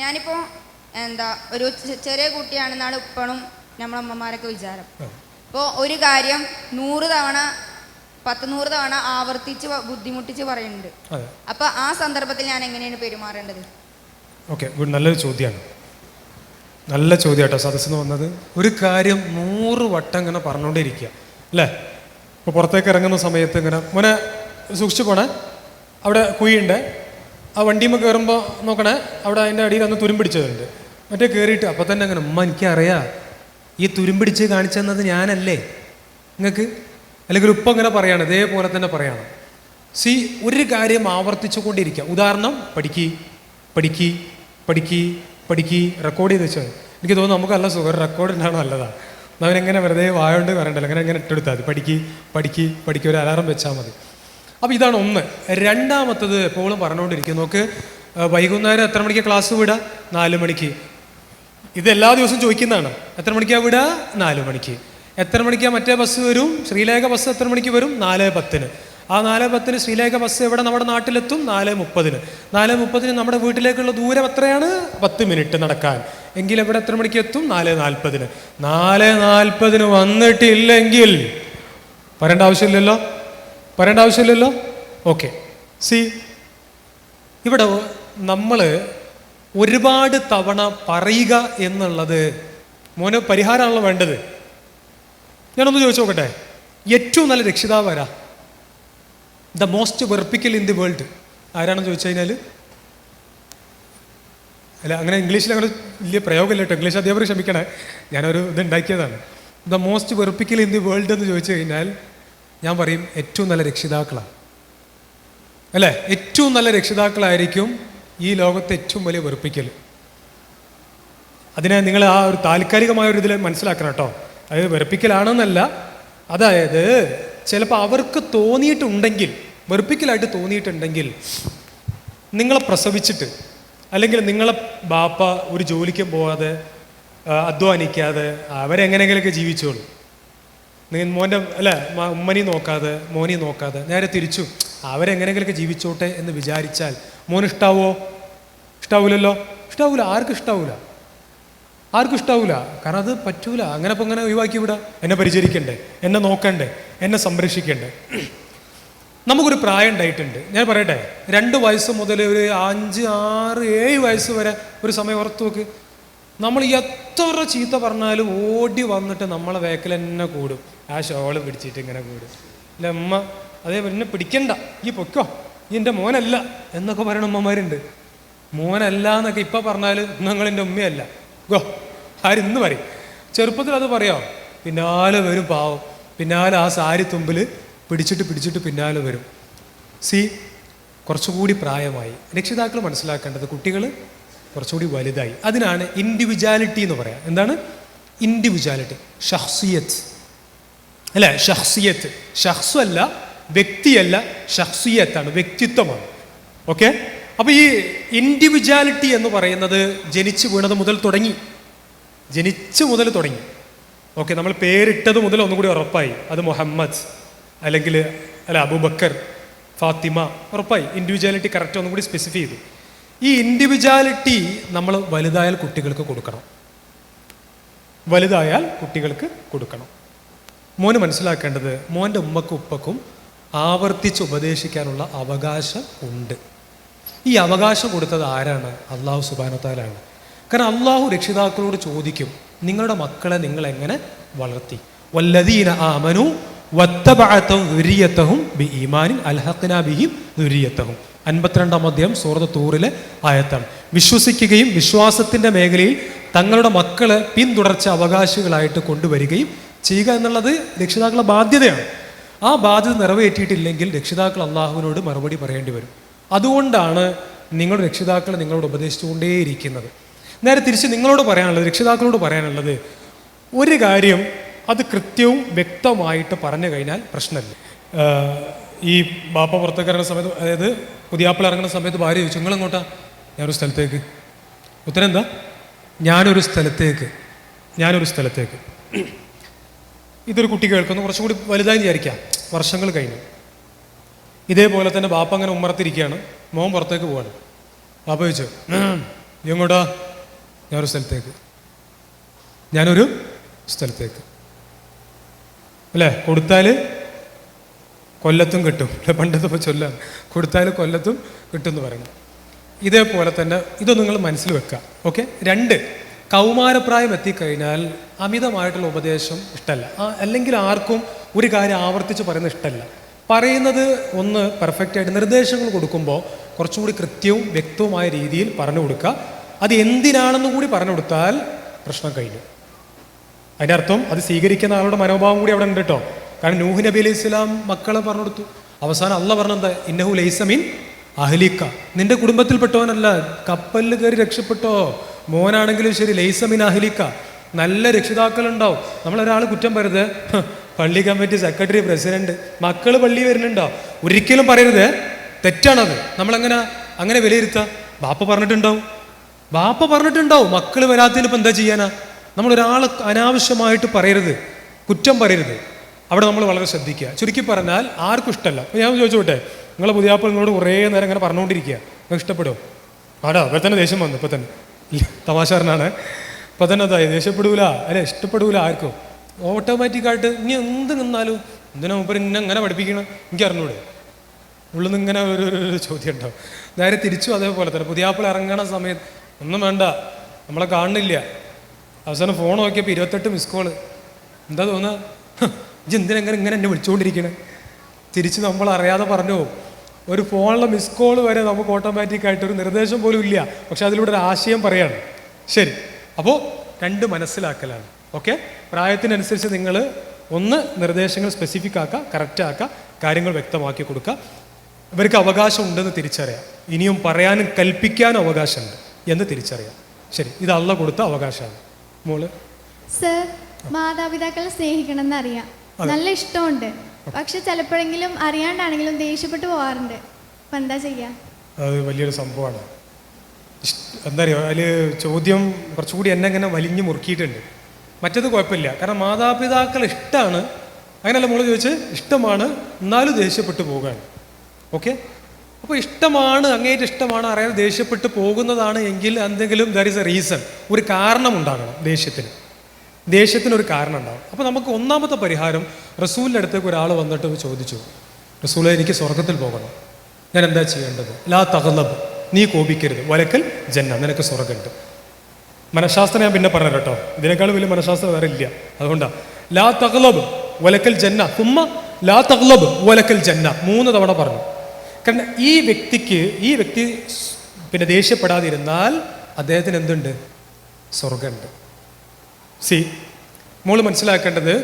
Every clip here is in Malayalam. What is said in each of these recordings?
ഞാനിപ്പോൾ ഒരു ചെറിയ കുട്ടിയാണെന്നാണ് ഇപ്പോഴും നമ്മളമ്മമാരൊക്കെ വിചാരം. ഇപ്പോൾ ഒരു കാര്യം 100 തവണ 100 തവണ ആവർത്തിച്ച് ബുദ്ധിമുട്ടിച്ച് പറയുന്നുണ്ട്. അപ്പോൾ ആ സന്ദർഭത്തിൽ ഞാൻ എങ്ങനെയാണ് പെരുമാറേണ്ടത്? Okay, good. നല്ലൊരു ചോദ്യമാണ്. നല്ല ചോദ്യമാട്ടോ സദസ്സിന് വന്നത്. ഒരു കാര്യം 100 വട്ടം ഇങ്ങനെ പറഞ്ഞുകൊണ്ടിരിക്കുക അല്ലേ? ഇപ്പോൾ പുറത്തേക്ക് ഇറങ്ങുന്ന സമയത്ത് ഇങ്ങനെ മോനെ സൂക്ഷിച്ചു പോണേ, അവിടെ കുഴിയുണ്ട്, ആ വണ്ടിയുമ്പോൾ കയറുമ്പോൾ നോക്കണേ, അവിടെ അതിൻ്റെ അടിയിൽ ഒന്ന് തുരുമ്പിടിച്ചതുണ്ട്. മറ്റേ കയറിയിട്ട് അപ്പം തന്നെ അങ്ങനെ ഉമ്മ എനിക്കറിയാം ഈ തുരുമ്പിടിച്ച് കാണിച്ചെന്നത് ഞാനല്ലേ നിങ്ങൾക്ക്, അല്ലെങ്കിൽ ഉപ്പ അങ്ങനെ പറയാണ്, ഇതേപോലെ തന്നെ പറയണം. ഒരു കാര്യം ആവർത്തിച്ചു കൊണ്ടിരിക്കുക. ഉദാഹരണം, പഠിക്കി റെക്കോർഡ് ചെയ്ത് വെച്ചാൽ എനിക്ക് തോന്നുന്നു നമുക്ക് നല്ല സുഖം റെക്കോർഡ് ഉണ്ടാവണം, നല്ലതാണ്. അവനെങ്ങനെ വെറുതെ വായോണ്ട് പറയണ്ടല്ലോ, അങ്ങനെ ഇട്ടെടുത്താൽ മതി. പഠിക്ക് ഒരു അലാറം വെച്ചാൽ മതി. അപ്പോൾ ഇതാണ് ഒന്ന്. രണ്ടാമത്തത് എപ്പോഴും പറഞ്ഞുകൊണ്ടിരിക്കും, നോക്ക് വൈകുന്നേരം എത്ര മണിക്ക് ക്ലാസ് വിടുക? 4 മണിക്ക്. ഇത് എല്ലാ ദിവസവും ചോദിക്കുന്നതാണ്. എത്ര മണിക്കാണ് വിടുക? 4 മണിക്ക്. എത്ര മണിക്കാണ് മറ്റേ ബസ് വരും? ശ്രീലേഖ ബസ് എത്ര മണിക്ക് വരും? 4:10. ആ 4:10 ശ്രീലേഖ ബസ് എവിടെ നമ്മുടെ നാട്ടിലെത്തും? 4:30. 4:30 നമ്മുടെ വീട്ടിലേക്കുള്ള ദൂരം എത്രയാണ്? 10 മിനിറ്റ് നടക്കാൻ. എങ്കിൽ എവിടെ എത്ര മണിക്ക് എത്തും? 4:40. 4:40 വന്നിട്ടില്ലെങ്കിൽ പറയേണ്ട ആവശ്യമില്ലല്ലോ. ഓക്കെ, ഇവിടെ നമ്മൾ ഒരുപാട് തവണ പറയുക എന്നുള്ളത് മോന് പരിഹാരമാണല്ലോ വേണ്ടത്. ഞാനൊന്ന് ചോദിച്ചു നോക്കട്ടെ, ഏറ്റവും നല്ല രക്ഷിതാവ് ആരാ? ദ മോസ്റ്റ് വെർപ്പിക്കൽ ഇൻ ദി വേൾഡ് ആരാണെന്ന് ചോദിച്ചു കഴിഞ്ഞാൽ, അല്ല അങ്ങനെ ഇംഗ്ലീഷിൽ അങ്ങനെ വലിയ പ്രയോഗമില്ല കേട്ടോ, ഇംഗ്ലീഷ് അധ്യാപകർ ക്ഷമിക്കണേ, ഞാനൊരു ഇതുണ്ടാക്കിയതാണ്. ദ മോസ്റ്റ് വെർപ്പിക്കൽ ഇൻ ദി വേൾഡ് എന്ന് ചോദിച്ചു കഴിഞ്ഞാൽ ഞാൻ പറയും ഏറ്റവും നല്ല രക്ഷിതാക്കളാണ്, അല്ലേ? ഏറ്റവും നല്ല രക്ഷിതാക്കളായിരിക്കും ഈ ലോകത്തെ ഏറ്റവും വലിയ വെറുപ്പിക്കൽ. അതിനെ നിങ്ങൾ ആ ഒരു താൽക്കാലികമായ ഒരു ഇതിൽ മനസ്സിലാക്കണം കേട്ടോ. അതായത് വെറുപ്പിക്കലാണെന്നല്ല, അതായത് ചിലപ്പോൾ അവർക്ക് തോന്നിയിട്ടുണ്ടെങ്കിൽ, വെറുപ്പിക്കലായിട്ട് തോന്നിയിട്ടുണ്ടെങ്കിൽ, നിങ്ങളെ പ്രസവിച്ചിട്ട് അല്ലെങ്കിൽ നിങ്ങളെ ബാപ്പ ഒരു ജോലിക്കും പോകാതെ അധ്വാനിക്കാതെ അവരെങ്ങനെയെങ്കിലൊക്കെ ജീവിച്ചോളൂ, മോൻ്റെ അല്ലേ ഉമ്മനി നോക്കാതെ മോനി നോക്കാതെ, നേരെ തിരിച്ചു അവരെങ്ങനെയെങ്കിലൊക്കെ ജീവിച്ചോട്ടെ എന്ന് വിചാരിച്ചാൽ മോന് ഇഷ്ടാവൂലല്ലോ? ഇഷ്ടാവൂല. ആർക്കും ഇഷ്ടാവൂല. കാരണം അത് പറ്റൂല. അങ്ങനെ ഇപ്പം ഇങ്ങനെ ഒഴിവാക്കി വിടാം. എന്നെ പരിചരിക്കണ്ടേ, എന്നെ നോക്കണ്ടേ, എന്നെ സംരക്ഷിക്കണ്ടേ. നമുക്കൊരു പ്രായം ഉണ്ടായിട്ടുണ്ട്. ഞാൻ പറയട്ടെ, 2 വയസ്സ് മുതൽ ഒരു 5, 6, 7 വയസ്സ് വരെ ഒരു സമയം ഓർത്ത് നോക്ക്. നമ്മൾ എത്ര ചീത്ത പറഞ്ഞാലും ഓടി വന്നിട്ട് നമ്മളെ വേക്കൽ തന്നെ കൂടും. ആ ഷോള് പിടിച്ചിട്ട് ഇങ്ങനെ കൂടും. അല്ല അമ്മ അതേ എന്നെ പിടിക്കണ്ട, ഈ പൊക്കോ, ഈ എൻ്റെ മോനല്ല എന്നൊക്കെ പറയണ അമ്മമാരുണ്ട്. മോനല്ല എന്നൊക്കെ ഇപ്പം പറഞ്ഞാൽ നിങ്ങളെൻ്റെ ഉമ്മയല്ല ഗോ ആരിന്ന് പറയും. ചെറുപ്പത്തിൽ അത് പറയാം, പിന്നാലെ വരും പാവം, പിന്നാലെ ആ സാരി തുമ്പിൽ പിടിച്ചിട്ട് പിന്നാലെ വരും. കുറച്ചുകൂടി പ്രായമായി. രക്ഷിതാക്കൾ മനസ്സിലാക്കേണ്ടത് കുട്ടികൾ കുറച്ചുകൂടി വലുതായി. അതിനാണ് ഇൻഡിവിജ്വാലിറ്റി എന്ന് പറയാം. എന്താണ് ഇൻഡിവിജ്വാലിറ്റി? ഷഖ്സിയത്ത് അല്ലേ? ഷഖ്സിയത്ത്. ഷഖ്സു അല്ല, വ്യക്തിയല്ല, ഷഖ്സിയത്താണ്, വ്യക്തിത്വമാണ്. ഓക്കെ, അപ്പോൾ ഈ ഇൻഡിവിജ്വാലിറ്റി എന്ന് പറയുന്നത് ജനിച്ചു വീണത് മുതൽ തുടങ്ങി. ഓക്കെ, നമ്മൾ പേരിട്ടത് മുതൽ ഒന്നുകൂടി ഉറപ്പായി. അത് മുഹമ്മദ് അല്ലെങ്കിൽ അബൂബക്കർ, ഫാത്തിമ, ഉറപ്പായി. ഇൻഡിവിജ്വാലിറ്റി കറക്റ്റ് ഒന്നും കൂടി സ്പെസിഫൈ ചെയ്തു. ഈ ഇൻഡിവിജ്വാലിറ്റി നമ്മൾ വലുതായാൽ കുട്ടികൾക്ക് കൊടുക്കണം. മോന് മനസ്സിലാക്കേണ്ടത്, മോൻ്റെ ഉമ്മക്കും ഉപ്പക്കും ആവർത്തിച്ച് ഉപദേശിക്കാനുള്ള അവകാശം ഉണ്ട്. ഈ അവകാശം കൊടുത്തത് ആരാണ്? അള്ളാഹു സുബ്ഹാനഹു വ തആലയാണ്. കാരണം അള്ളാഹു രക്ഷിതാക്കളോട് ചോദിക്കും, നിങ്ങളുടെ മക്കളെ നിങ്ങൾ എങ്ങനെ വളർത്തി? വല്ലദീന ആമനു വത്തബഅതുഹും ദുരിയതഹും ബിഈമാനിൻ അൽഹഖ്നാ ബിഹിം ദുരിയതഹും. 52-ാം അധ്യായം സൂറത്ത് തൂറിലെ ആയത്താണ്. വിശ്വസിക്കുകയും വിശ്വാസത്തിൻ്റെ മേഖലയിൽ തങ്ങളുടെ മക്കളെ പിന്തുടർച്ച അവകാശികളായിട്ട് കൊണ്ടുവരികയും ചെയ്യുക എന്നുള്ളത് രക്ഷിതാക്കളുടെ ബാധ്യതയാണ്. ആ ബാധ്യത നിറവേറ്റിയിട്ടില്ലെങ്കിൽ രക്ഷിതാക്കൾ അള്ളാഹുവിനോട് മറുപടി പറയേണ്ടി വരും. അതുകൊണ്ടാണ് നിങ്ങളുടെ രക്ഷിതാക്കൾ നിങ്ങളോട് ഉപദേശിച്ചുകൊണ്ടേയിരിക്കുന്നത്. നേരെ തിരിച്ച് രക്ഷിതാക്കളോട് പറയാനുള്ളത്, ഒരു കാര്യം അത് കൃത്യവും വ്യക്തമായിട്ട് പറഞ്ഞു കഴിഞ്ഞാൽ പ്രശ്നമില്ല. ഈ ബാപ്പ പുറത്തേക്ക് ഇറങ്ങുന്ന സമയത്ത്, അതായത് പുതിയാപ്പിള ഇറങ്ങുന്ന സമയത്ത് ഭാര്യ ചോദിച്ചു, നിങ്ങളെങ്ങോട്ടാ? ഞാനൊരു സ്ഥലത്തേക്ക്. ഉത്തരം എന്താ? ഞാനൊരു സ്ഥലത്തേക്ക്. ഇതൊരു കുട്ടി കേൾക്കുന്നു, കുറച്ചും കൂടി വലുതായി വിചാരിക്കാം, വർഷങ്ങൾ കഴിഞ്ഞു. ഇതേപോലെ തന്നെ ബാപ്പ അങ്ങനെ ഉമ്മറത്തിരിക്കുകയാണ്, മോൻ പുറത്തേക്ക് പോവാണ്. ബാപ്പ ചോദിച്ചു, എങ്ങോട്ടാ? ഞാനൊരു സ്ഥലത്തേക്ക് അല്ലേ? കൊടുത്താൽ കൊല്ലത്തും കിട്ടും അല്ലെ? പണ്ടത്തെ ചൊല്ലാം, കൊടുത്താൽ കൊല്ലത്തും കിട്ടും എന്ന് പറയുന്നത്. ഇതേപോലെ തന്നെ ഇത് നിങ്ങൾ മനസ്സിൽ വെക്കുക. ഓക്കെ. 2, കൗമാരപ്രായം എത്തിക്കഴിഞ്ഞാൽ അമിതമായിട്ടുള്ള ഉപദേശം ഇഷ്ടമല്ല. അല്ലെങ്കിൽ ആർക്കും ഒരു കാര്യം ആവർത്തിച്ച് പറയുന്നത് ഇഷ്ടമല്ല. പറയുന്നത് ഒന്ന് പെർഫെക്റ്റായിട്ട് നിർദ്ദേശങ്ങൾ കൊടുക്കുമ്പോൾ കുറച്ചും കൂടി കൃത്യവും വ്യക്തവുമായ രീതിയിൽ പറഞ്ഞു കൊടുക്കുക. അത് എന്തിനാണെന്ന് കൂടി പറഞ്ഞു കൊടുത്താൽ പ്രശ്നം കഴിഞ്ഞു. അതിൻ്റെ അർത്ഥം അത് സ്വീകരിക്കുന്ന ആളുടെ മനോഭാവം കൂടി അവിടെ ഉണ്ട് കേട്ടോ. കാരണം നൂഹ് നബി അലൈഹി സ്വലാം മക്കളെ പറഞ്ഞു കൊടുത്തു. അവസാനം അള്ളാഹ് പറഞ്ഞെന്താ? ഇന്നഹു ലൈസ മിൻ അഹ്ലിക, നിന്റെ കുടുംബത്തിൽപ്പെട്ടവനല്ല, കപ്പലിൽ കയറി രക്ഷപ്പെട്ടോ. മോനാണെങ്കിലും ശരി, ലൈസ മിൻ അഹ്ലിക, നല്ല രക്ഷിതാക്കളുണ്ടാവും. നമ്മളൊരാൾ കുറ്റം പറയരുത്, പള്ളി കമ്മിറ്റി സെക്രട്ടറി, പ്രസിഡന്റ്, മക്കൾ പള്ളി വരുന്നുണ്ടോ, ഒരിക്കലും പറയരുത്. തെറ്റാണത്. അങ്ങനെ വിലയിരുത്താം. ബാപ്പ പറഞ്ഞിട്ടുണ്ടാവും, മക്കൾ വരാത്തതിന് ഇപ്പം എന്താ ചെയ്യാനാ? നമ്മളൊരാളെ അനാവശ്യമായിട്ട് പറയരുത്, കുറ്റം പറയരുത്. അവിടെ നമ്മൾ വളരെ ശ്രദ്ധിക്കുക. ചുരുക്കി പറഞ്ഞാൽ ആർക്കും ഇഷ്ടമല്ല. അപ്പോൾ ഞാൻ ചോദിച്ചോട്ടെ, നിങ്ങളെ പുതിയാപ്പോൾ നിങ്ങളോട് കുറേ നേരം ഇങ്ങനെ പറഞ്ഞുകൊണ്ടിരിക്കുക, നിങ്ങൾക്ക് ഇഷ്ടപ്പെടുമോ? ആടാ, ഇവിടെ തന്നെ ദേഷ്യം വന്നു. ഇപ്പം തന്നെ തമാശാരനാണ്. ഇപ്പം തന്നെ അതായി ദേഷ്യപ്പെടൂല അല്ലെ? ഇഷ്ടപ്പെടൂല ആർക്കും. ഓട്ടോമാറ്റിക്കായിട്ട് ഇനി എന്ത് നിന്നാലും എന്തിനാ മുമ്പ് ഇങ്ങനെ പഠിപ്പിക്കണം, എനിക്ക് അറിഞ്ഞൂടെ? ഉള്ളിൽ നിന്ന് ഇങ്ങനെ ഒരു ചോദ്യം ഉണ്ടാവും. നേരെ തിരിച്ചു അതേപോലെ തന്നെ പുതിയാപ്പിൾ ഇറങ്ങണ സമയത്ത് ഒന്നും വേണ്ട, നമ്മളെ കാണുന്നില്ല. അവസാനം ഫോൺ നോക്കിയപ്പോൾ 28 മിസ് കോള്. എന്താ തോന്നുക? ഇജ്ജ് ഇങ്ങനെ എന്നെ വിളിച്ചുകൊണ്ടിരിക്കണേ? തിരിച്ച് നമ്മൾ അറിയാതെ പറഞ്ഞു പോകും. ഒരു ഫോണിലെ മിസ് കോൾ വരെ നമുക്ക് ഓട്ടോമാറ്റിക്കായിട്ട് ഒരു നിർദ്ദേശം പോലും ഇല്ല, പക്ഷെ അതിലൂടെ ഒരു ആശയം പറയാണ്. ശരി, അപ്പോൾ 2 മനസ്സിലാക്കലാണ്. ഓക്കെ. പ്രായത്തിനനുസരിച്ച് നിങ്ങൾ ഒന്ന് നിർദ്ദേശങ്ങൾ സ്പെസിഫിക് ആക്കുക, കറക്റ്റ് ആക്കുക, കാര്യങ്ങൾ വ്യക്തമാക്കി കൊടുക്കുക. ഇവർക്ക് അവകാശം ഉണ്ടെന്ന് തിരിച്ചറിയാം. ഇനിയും പറയാനും കൽപ്പിക്കാനും അവകാശമുണ്ട് എന്ന് തിരിച്ചറിയാം. ശരി, ഇത് അള്ളാഹ് കൊടുത്ത അവകാശമാണ്. മോള് സർ, മാതാപിതാക്കളെ സ്നേഹിക്കണം എന്നറിയാം, നല്ല ഇഷ്ടമുണ്ട്. പക്ഷെ ചിലപ്പോഴെങ്കിലും അറിയാണ്ടാണെങ്കിലും ദേഷ്യപ്പെട്ടു പോകാറുണ്ട്. അപ്പം എന്താ ചെയ്യുക? അത് വലിയൊരു സംഭവമാണ്. എന്താ പറയുക, അതിൽ ചോദ്യം കുറച്ചുകൂടി എന്നെ ഇങ്ങനെ വലിഞ്ഞു മുറുക്കിയിട്ടുണ്ട്. മറ്റത് കുഴപ്പമില്ല, കാരണം മാതാപിതാക്കൾ ഇഷ്ടമാണ്. അങ്ങനെയല്ല മോള് ചോദിച്ച്, ഇഷ്ടമാണ് എന്നാലും ദേഷ്യപ്പെട്ടു പോവുകയാണ്. ഓക്കെ. അപ്പോൾ ഇഷ്ടമാണ്, അങ്ങേറ്റ് ഇഷ്ടമാണ്, അറിയാതെ ദേഷ്യപ്പെട്ട് പോകുന്നതാണ് എങ്കിൽ എന്തെങ്കിലും ദർ ഈസ് എ റീസൺ, ഒരു കാരണം ഉണ്ടാകണം. ദേഷ്യത്തിനൊരു കാരണം ഉണ്ടാകും. അപ്പോൾ നമുക്ക് ഒന്നാമത്തെ പരിഹാരം, റസൂലിൻ്റെ അടുത്തേക്ക് ഒരാൾ വന്നിട്ട് ചോദിച്ചു, റസൂലെ എനിക്ക് സ്വർഗത്തിൽ പോകണം, ഞാൻ എന്താ ചെയ്യേണ്ടത്? ലാ തഗ്ലബ്, നീ കോപിക്കരുത്, വലക്കൽ ജന്ന, നിനക്ക് സ്വർഗമുണ്ട്. മനഃശാസ്ത്രം ഞാൻ പിന്നെ പറഞ്ഞു കേട്ടോ, ഇതിനേക്കാളും വലിയ മനഃശാസ്ത്രം വേറെ ഇല്ല. അതുകൊണ്ടാണ് ലാ തഗ്ലബ് വലക്കൽ ജന്ന, തുമ്മ ലാ തഗ്ലബ് വലക്കൽ ജന്ന 3 തവണ പറഞ്ഞു. കാരണം ഈ വ്യക്തി പിന്നെ ദേഷ്യപ്പെടാതിരുന്നാൽ അദ്ദേഹത്തിന് എന്തുണ്ട്? സ്വർഗമുണ്ട്. മോള് മനസ്സിലാക്കേണ്ടത്,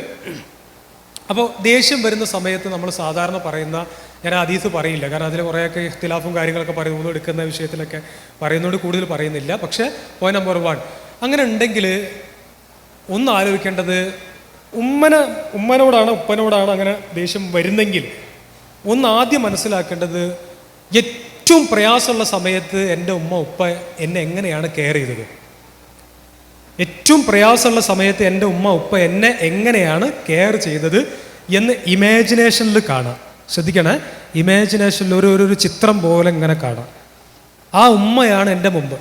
അപ്പോൾ ദേഷ്യം വരുന്ന സമയത്ത് നമ്മൾ സാധാരണ പറയുന്ന, ഞാൻ ഹദീസ് പറയില്ല കാരണം അതിൽ കുറേയൊക്കെ ഇഖ്തിലാഫും കാര്യങ്ങളൊക്കെ പറയുന്നു, എടുക്കുന്ന വിഷയത്തിലൊക്കെ പറയുന്നതുകൊണ്ട് കൂടുതൽ പറയുന്നില്ല. പക്ഷേ പോയിന്റ് നമ്പർ 1, അങ്ങനെ ഉണ്ടെങ്കിൽ ഒന്ന് ആലോചിക്കേണ്ടത്, ഉപ്പനോടാണ് അങ്ങനെ ദേഷ്യം വരുന്നെങ്കിൽ ഒന്ന് ആദ്യം മനസ്സിലാക്കേണ്ടത്, ഏറ്റവും പ്രയാസമുള്ള സമയത്ത് എൻ്റെ ഉപ്പ എന്നെ എങ്ങനെയാണ് കെയർ ചെയ്തത്? ഏറ്റവും പ്രയാസമുള്ള സമയത്ത് എൻ്റെ ഉപ്പ എന്നെ എങ്ങനെയാണ് കെയർ ചെയ്തത് എന്ന് ഇമാജിനേഷനിൽ കാണാം. ശ്രദ്ധിക്കണേ, ഇമാജിനേഷനിൽ ഒരു ചിത്രം പോലെ ഇങ്ങനെ കാണാം. ആ ഉമ്മയാണ് എൻ്റെ മുമ്പ്.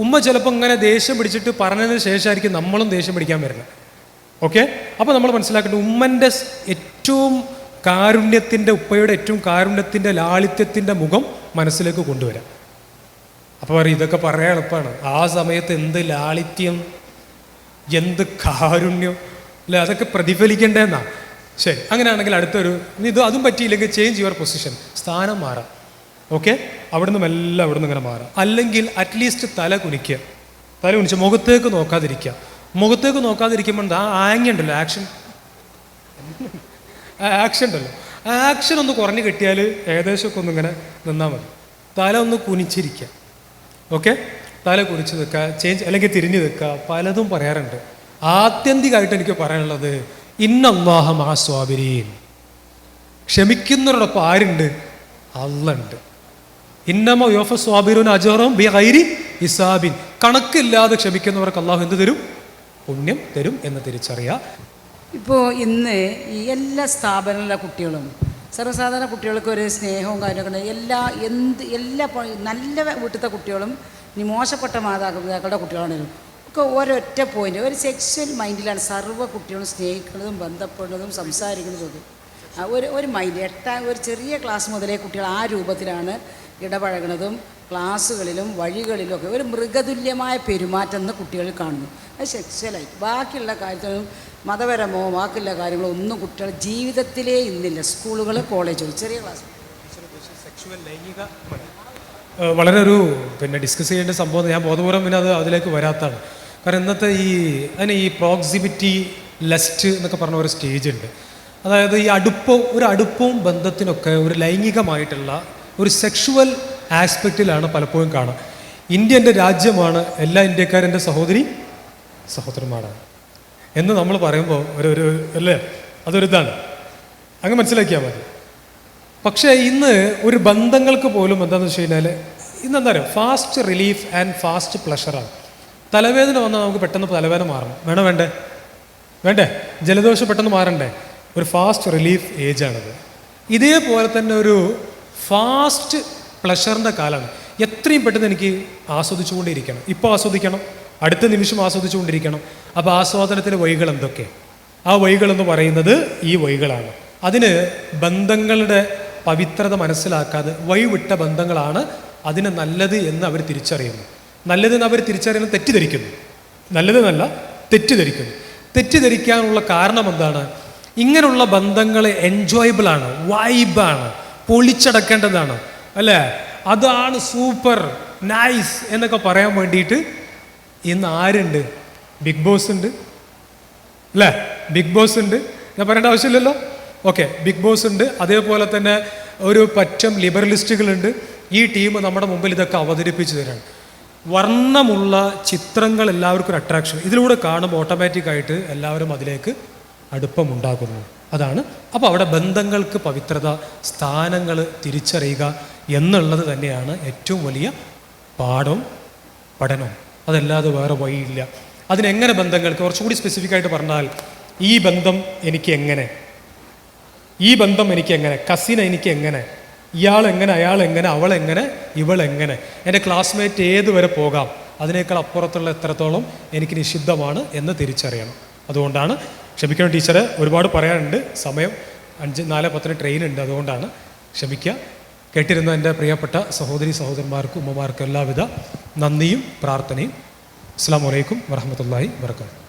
ഉമ്മ ചിലപ്പോൾ ഇങ്ങനെ ദേഷ്യം പിടിച്ചിട്ട് പറഞ്ഞതിന് ശേഷമായിരിക്കും നമ്മളും ദേഷ്യം പിടിക്കാൻ വരുന്നത്. ഓക്കെ. അപ്പോൾ നമ്മൾ മനസ്സിലാക്കേണ്ടത്, ഉമ്മൻ്റെ ഏറ്റവും ഉപ്പയുടെ ഏറ്റവും കാരുണ്യത്തിൻ്റെ ലാളിത്യത്തിൻ്റെ മുഖം മനസ്സിലേക്ക് കൊണ്ടുവരാം. അപ്പോൾ പറയും, ഇതൊക്കെ പറയാൻ എളുപ്പമാണ്, ആ സമയത്ത് എന്ത് ലാളിത്യം, എന്ത് കാരുണ്യം അല്ലേ, അതൊക്കെ പ്രതിഫലിക്കേണ്ടതെന്നാണ്. ശരി, അങ്ങനെയാണെങ്കിൽ അതും പറ്റിയില്ലെങ്കിൽ ചേഞ്ച് യുവർ പൊസിഷൻ, സ്ഥാനം മാറാം. ഓക്കെ. അവിടുന്ന് മെല്ലെ ഇങ്ങനെ മാറാം. അല്ലെങ്കിൽ അറ്റ്ലീസ്റ്റ് തല കുനിച്ച് മുഖത്തേക്ക് നോക്കാതിരിക്കുമ്പോൾ ആ ആംഗ്യണ്ടല്ലോ, ആക്ഷൻ ഒന്ന് കുറഞ്ഞു കിട്ടിയാൽ ഏകദേശമൊക്കെ ഒന്നിങ്ങനെ നിന്നാൽ മതി. തല ഒന്ന് കുനിച്ചിരിക്കുക. ഓക്കെ. തല കുനിച്ച് നിൽക്കുക, അല്ലെങ്കിൽ തിരിഞ്ഞു നിൽക്കുക, പലതും പറയാറുണ്ട്. ആത്യന്തികമായിട്ട് എനിക്ക് പറയാനുള്ളത്, ഇന്നല്ലാഹ മഅ സ്വാബിരീൻ, ക്ഷമിക്കുന്നവരോടൊപ്പം ആരുണ്ട്? അല്ലാഹ് ഉണ്ട്. ഇന്നമ യുവഫ സ്വാബിറൂന അജ്റഹും ബിഗൈരി ഹിസാബിൻ, കണക്കില്ലാതെ ക്ഷമിക്കുന്നവർക്ക് അള്ളാഹു എന്ത് തരും? പുണ്യം തരും എന്ന് തിരിച്ചറിയാം. ഇപ്പോൾ ഇന്ന് ഈ എല്ലാ സ്ഥാപനങ്ങളിലെ കുട്ടികളും സർവ്വസാധാരണ കുട്ടികൾക്ക് ഒരു സ്നേഹവും കാര്യമൊക്കെ ഉണ്ട്. എല്ലാ നല്ല വീട്ടിലത്തെ കുട്ടികളും ഇനി മോശപ്പെട്ട മാതാപിതാക്കളുടെ കുട്ടികളാണെങ്കിലും ഒക്കെ ഒരൊറ്റ പോയിന്റ്, ഒരു സെക്സ്വൽ മൈൻഡിലാണ് സർവ്വ കുട്ടികളും സ്നേഹിക്കുന്നതും ബന്ധപ്പെടുന്നതും സംസാരിക്കുന്നതും. ഒരു മൈൻഡ് ഒരു ചെറിയ ക്ലാസ് മുതലേ കുട്ടികൾ ആ രൂപത്തിലാണ് ഇടപഴകുന്നതും ക്ലാസ്സുകളിലും വഴികളിലും ഒക്കെ ഒരു മൃഗതുല്യമായ പെരുമാറ്റം എന്ന് കുട്ടികൾ കാണുന്നു. അത് സെക്സ്വലായിട്ട് ബാക്കിയുള്ള കാര്യത്തിലും മതപരമോ ബാക്കിയുള്ള കാര്യങ്ങളോ ഒന്നും കുട്ടികൾ ജീവിതത്തിലേ ഇന്നില്ല. സ്കൂളുകൾ, കോളേജുകൾ, ചെറിയ ക്ലാസ് വളരെ ഒരു ഡിസ്കസ് ചെയ്യേണ്ട സംഭവം. ഞാൻ ബോധപൂർവ്വം പിന്നെ അതിലേക്ക് വരാത്തതാണ്. കാരണം ഇന്നത്തെ ഈ പ്രോക്സിമിറ്റി ലസ്റ്റ് എന്നൊക്കെ പറഞ്ഞ ഒരു സ്റ്റേജ് ഉണ്ട്. അതായത് ഈ അടുപ്പവും ബന്ധത്തിനൊക്കെ ഒരു ലൈംഗികമായിട്ടുള്ള ഒരു സെക്ഷുവൽ ആസ്പെക്റ്റിലാണ് പലപ്പോഴും കാണുക. ഇന്ത്യ എൻ്റെ രാജ്യമാണ്, എല്ലാ ഇന്ത്യക്കാരും എൻ്റെ സഹോദരന്മാരാണ് എന്ന് നമ്മൾ പറയുമ്പോൾ ഒരു അല്ലേ, അതൊരിതാണ്, അങ്ങ് മനസ്സിലാക്കിയാൽ മതി. പക്ഷേ ഇന്ന് ഒരു ബന്ധങ്ങൾക്ക് പോലും എന്താണെന്ന് വെച്ച് കഴിഞ്ഞാൽ ഇന്നെന്താ പറയുക, ഫാസ്റ്റ് റിലീഫ് ആൻഡ് ഫാസ്റ്റ് പ്ലഷറാണ്. തലവേദന വന്നാൽ നമുക്ക് പെട്ടെന്ന് തലവേദന മാറണം, വേണ്ടേ, ജലദോഷം പെട്ടെന്ന് മാറണ്ടേ, ഒരു ഫാസ്റ്റ് റിലീഫ് ഏജാണത്. ഇതേപോലെ തന്നെ ഒരു ഫാസ്റ്റ് പ്ലഷറിൻ്റെ കാലമാണ്. എത്രയും പെട്ടെന്ന് എനിക്ക് ആസ്വദിച്ചുകൊണ്ടിരിക്കണം, ഇപ്പോൾ ആസ്വദിക്കണം, അടുത്ത നിമിഷം ആസ്വദിച്ചുകൊണ്ടിരിക്കണം. അപ്പോൾ ആസ്വാദനത്തിൻ്റെ വഴികൾ എന്തൊക്കെ? ആ വഴികളെന്ന് പറയുന്നത് ഈ വഴികളാണ്. അതിന് ബന്ധങ്ങളുടെ പവിത്രത മനസ്സിലാക്കാതെ വഴിവിട്ട ബന്ധങ്ങളാണ് അതിന് നല്ലത് എന്ന് അവർ തിരിച്ചറിയുന്നു. നല്ലതെന്ന് അവർ തിരിച്ചറിയുന്നത് തെറ്റിദ്ധരിക്കുന്നു. നല്ലതെന്നല്ല, തെറ്റിദ്ധരിക്കാനുള്ള കാരണം എന്താണ്? ഇങ്ങനെയുള്ള ബന്ധങ്ങൾ എൻജോയബിളാണ്, വൈബാണ്, പൊളിച്ചടക്കേണ്ടതാണ്, അല്ലേ, അതാണ് സൂപ്പർ നൈസ് എന്നൊക്കെ പറയാൻ വേണ്ടിയിട്ട് ഇന്ന് ആരുണ്ട്? ബിഗ് ബോസ് ഉണ്ട്, അല്ലേ, ബിഗ് ബോസ് ഉണ്ട്, ഞാൻ പറയേണ്ട ആവശ്യമില്ലല്ലോ. ഓക്കെ, ബിഗ് ബോസ് ഉണ്ട്. അതേപോലെ തന്നെ ഒരു പറ്റം ലിബറലിസ്റ്റുകളുണ്ട്. ഈ ടീം നമ്മുടെ മുമ്പിൽ ഇതൊക്കെ അവതരിപ്പിച്ചു തരാണ്. വർണ്ണമുള്ള ചിത്രങ്ങൾ എല്ലാവർക്കും ഒരു അട്രാക്ഷൻ, ഇതിലൂടെ കാണുമ്പോൾ ഓട്ടോമാറ്റിക്കായിട്ട് എല്ലാവരും അതിലേക്ക് അടുപ്പമുണ്ടാകുന്നു. അതാണ് അപ്പോൾ അവിടെ ബന്ധങ്ങൾക്ക് പവിത്രത, സ്ഥാനങ്ങൾ തിരിച്ചറിയുക എന്നുള്ളത് തന്നെയാണ് ഏറ്റവും വലിയ പാഠവും പഠനവും. അതല്ലാതെ വേറെ വഴിയില്ല. അതിനെങ്ങനെ ബന്ധങ്ങൾക്ക് കുറച്ചുകൂടി സ്പെസിഫിക് ആയിട്ട് പറഞ്ഞാൽ, ഈ ബന്ധം എനിക്ക് എങ്ങനെ, കസിൻ എനിക്ക് എങ്ങനെ, ഇയാളെങ്ങനെ, അയാളെങ്ങനെ, അവളെങ്ങനെ, ഇവളെങ്ങനെ, എൻ്റെ ക്ലാസ്മേറ്റ് ഏതുവരെ പോകാം, അതിനേക്കാൾ അപ്പുറത്തുള്ള എത്രത്തോളം എനിക്ക് നിഷിദ്ധമാണ് എന്ന് തിരിച്ചറിയണം. അതുകൊണ്ടാണ്, ക്ഷമിക്കണം ടീച്ചറെ, ഒരുപാട് പറയാനുണ്ട്, സമയം 5:40 ട്രെയിൻ ഉണ്ട്, അതുകൊണ്ടാണ് ക്ഷമിക്കുക. കേട്ടിരുന്ന എൻ്റെ പ്രിയപ്പെട്ട സഹോദരന്മാർക്കും ഉമ്മമാർക്കും എല്ലാവിധ നന്ദിയും പ്രാർത്ഥനയും. അസ്സലാമു അലൈക്കും വറഹ്മത്തുള്ളാഹി വബറകാതുഹു.